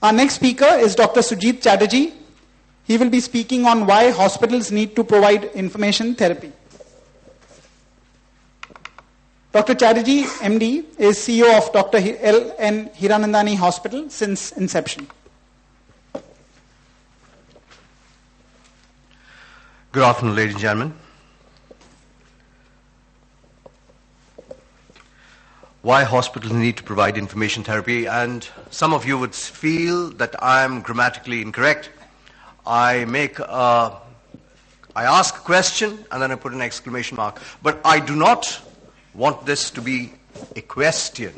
Our next speaker is Dr. Sujit Chatterjee. He will be speaking on why hospitals need to provide information therapy. Dr. Chatterjee, MD, is CEO of Dr. L.H.Hirandanani Hospital since inception. Good afternoon, ladies and gentlemen. Why hospitals need to provide information therapy, and some of you would feel that I am grammatically incorrect. I ask a question and then I put an exclamation mark. But I do not want this to be a question.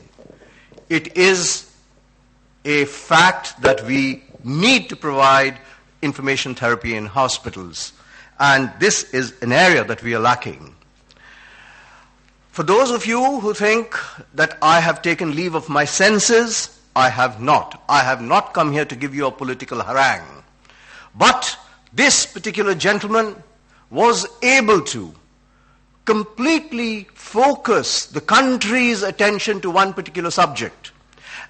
It is a fact that we need to provide information therapy in hospitals. And this is an area that we are lacking. For those of you who think that I have taken leave of my senses, I have not. I have not come here to give you a political harangue. But this particular gentleman was able to completely focus the country's attention to one particular subject.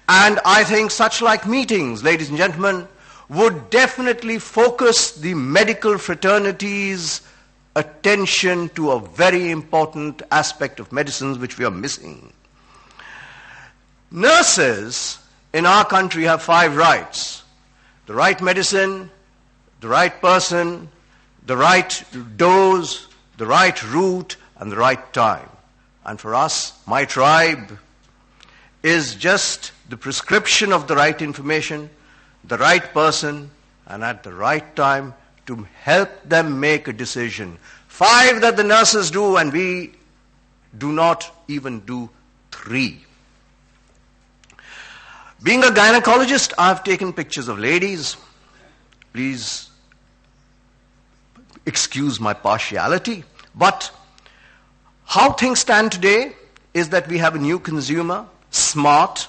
And I think such like meetings, ladies and gentlemen, would definitely focus the medical fraternity's attention to a very important aspect of medicine which we are missing. Nurses in our country have 5 rights: the right medicine, the right person, the right dose, the right route, and the right time. And for us, my tribe is just the prescription of the right information, the right person, and at the right time to help them make a decision. 5 that the nurses do, and we do not even do 3. Being a gynecologist, I've taken pictures of ladies. Please excuse my partiality. But how things stand today is that we have a new consumer, smart,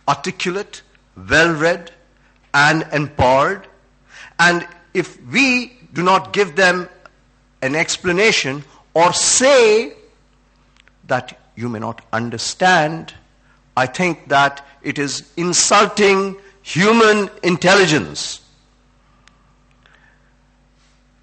articulate, well-read, and empowered. And if we do not give them an explanation or say that you may not understand, I think that it is insulting human intelligence.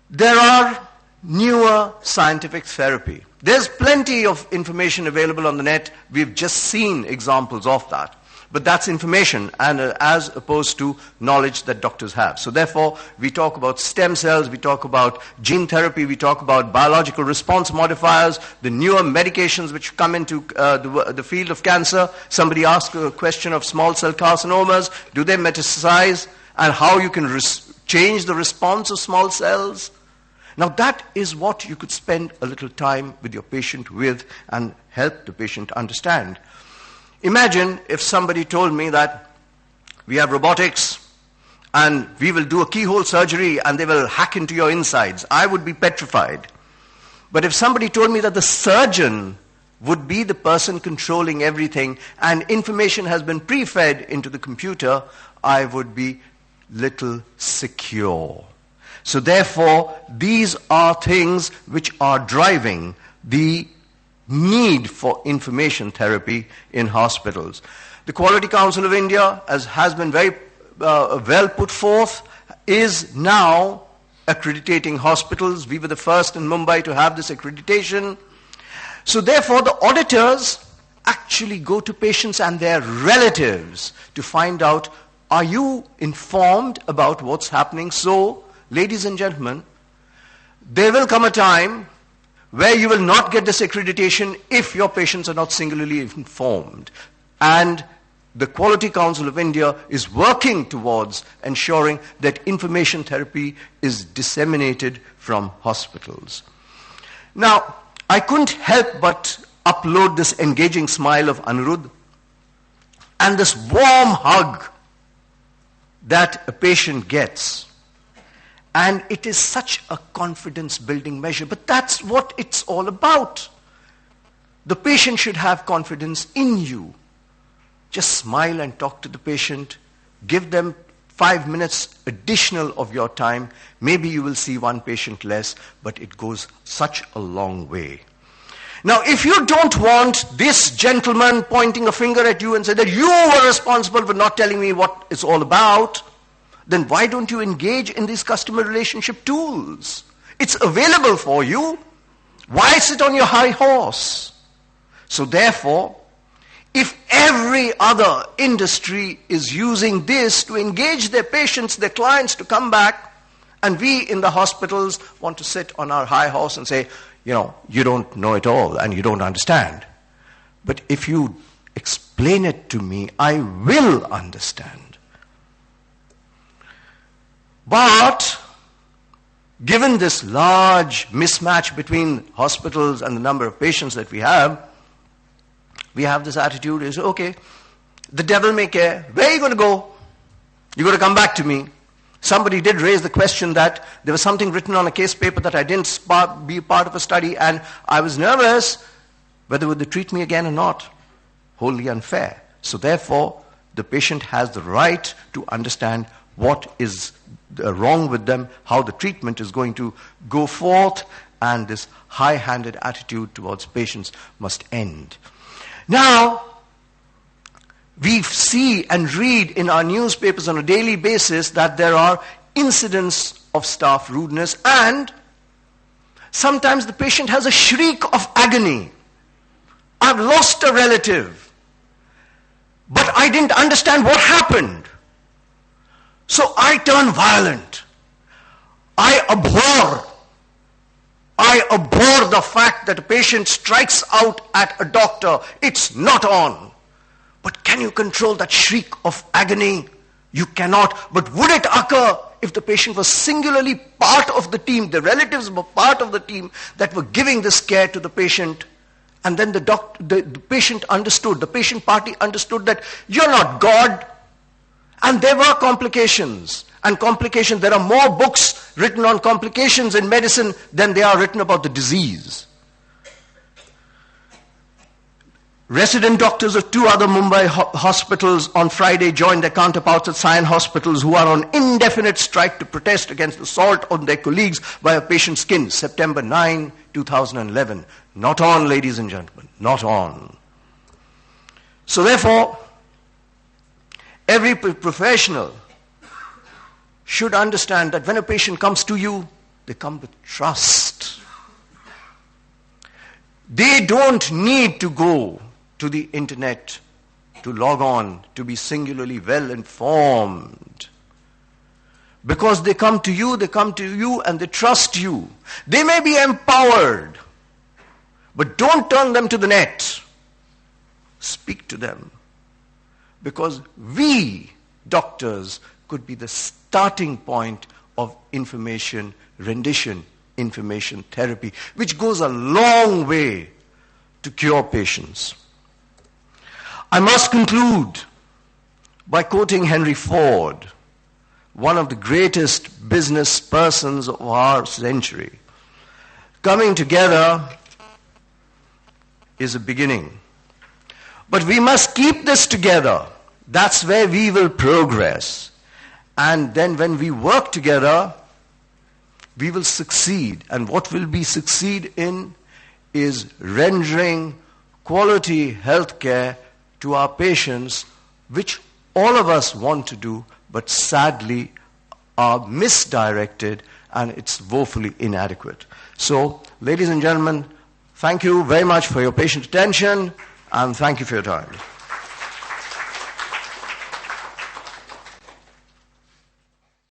There are newer scientific therapy. There's plenty of information available on the net. We've just seen examples of that. But that's information, and as opposed to knowledge that doctors have. So therefore, we talk about stem cells, we talk about gene therapy, we talk about biological response modifiers, the newer medications which come into the field of cancer. Somebody asked a question of small cell carcinomas. Do they metastasize? And how you can change the response of small cells? Now that is what you could spend a little time with your patient with and help the patient understand. Imagine if somebody told me that we have robotics and we will do a keyhole surgery and they will hack into your insides. I would be petrified. But if somebody told me that the surgeon would be the person controlling everything and information has been pre-fed into the computer, I would be little secure. So therefore, these are things which are driving the need for information therapy in hospitals. The Quality Council of India, as has been very well put forth, is now accrediting hospitals. We were the first in Mumbai to have this accreditation. So therefore, the auditors actually go to patients and their relatives to find out, are you informed about what's happening? So, ladies and gentlemen, there will come a time where you will not get this accreditation if your patients are not singularly informed. And the Quality Council of India is working towards ensuring that information therapy is disseminated from hospitals. Now, I couldn't help but upload this engaging smile of Aniruddha and this warm hug that a patient gets. And it is such a confidence-building measure. But that's what it's all about. The patient should have confidence in you. Just smile and talk to the patient. Give them 5 minutes additional of your time. Maybe you will see one patient less, but it goes such a long way. Now, if you don't want this gentleman pointing a finger at you and say that you were responsible for not telling me what it's all about, then why don't you engage in these customer relationship tools? It's available for you. Why sit on your high horse? So therefore, if every other industry is using this to engage their patients, their clients to come back, and we in the hospitals want to sit on our high horse and say, you don't know it all and you don't understand. But if you explain it to me, I will understand. But given this large mismatch between hospitals and the number of patients that we have this attitude is, okay, the devil may care. Where are you going to go? You're going to come back to me. Somebody did raise the question that there was something written on a case paper that I didn't be part of a study, and I was nervous whether would they treat me again or not. Wholly unfair. So therefore, the patient has the right to understand what is wrong with them, how the treatment is going to go forth, and this high-handed attitude towards patients must end. Now, we see and read in our newspapers on a daily basis that there are incidents of staff rudeness, and sometimes the patient has a shriek of agony. I've lost a relative, but I didn't understand what happened. So I turn violent. I abhor the fact that a patient strikes out at a doctor. It's not on. But can you control that shriek of agony? You cannot. But would it occur if the patient was singularly part of the team, the relatives were part of the team that were giving this care to the patient, and then the patient understood, the patient party understood that you're not God, and there were complications. And complications, there are more books written on complications in medicine than there are written about the disease. Resident doctors of 2 other Mumbai hospitals on Friday joined their counterparts at Sion hospitals who are on indefinite strike to protest against assault on their colleagues by a patient's skin, September 9, 2011. Not on, ladies and gentlemen, not on. So therefore, every professional should understand that when a patient comes to you, they come with trust. They don't need to go to the internet to log on, to be singularly well informed. Because they come to you and they trust you. They may be empowered, but don't turn them to the net. Speak to them. Because we, doctors, could be the starting point of information rendition, information therapy, which goes a long way to cure patients. I must conclude by quoting Henry Ford, one of the greatest business persons of our century. Coming together is a beginning. But we must keep this together. That's where we will progress. And then when we work together, we will succeed. And what will we succeed in is rendering quality health care to our patients, which all of us want to do, but sadly are misdirected, and it's woefully inadequate. So, ladies and gentlemen, thank you very much for your patient attention, and thank you for your time.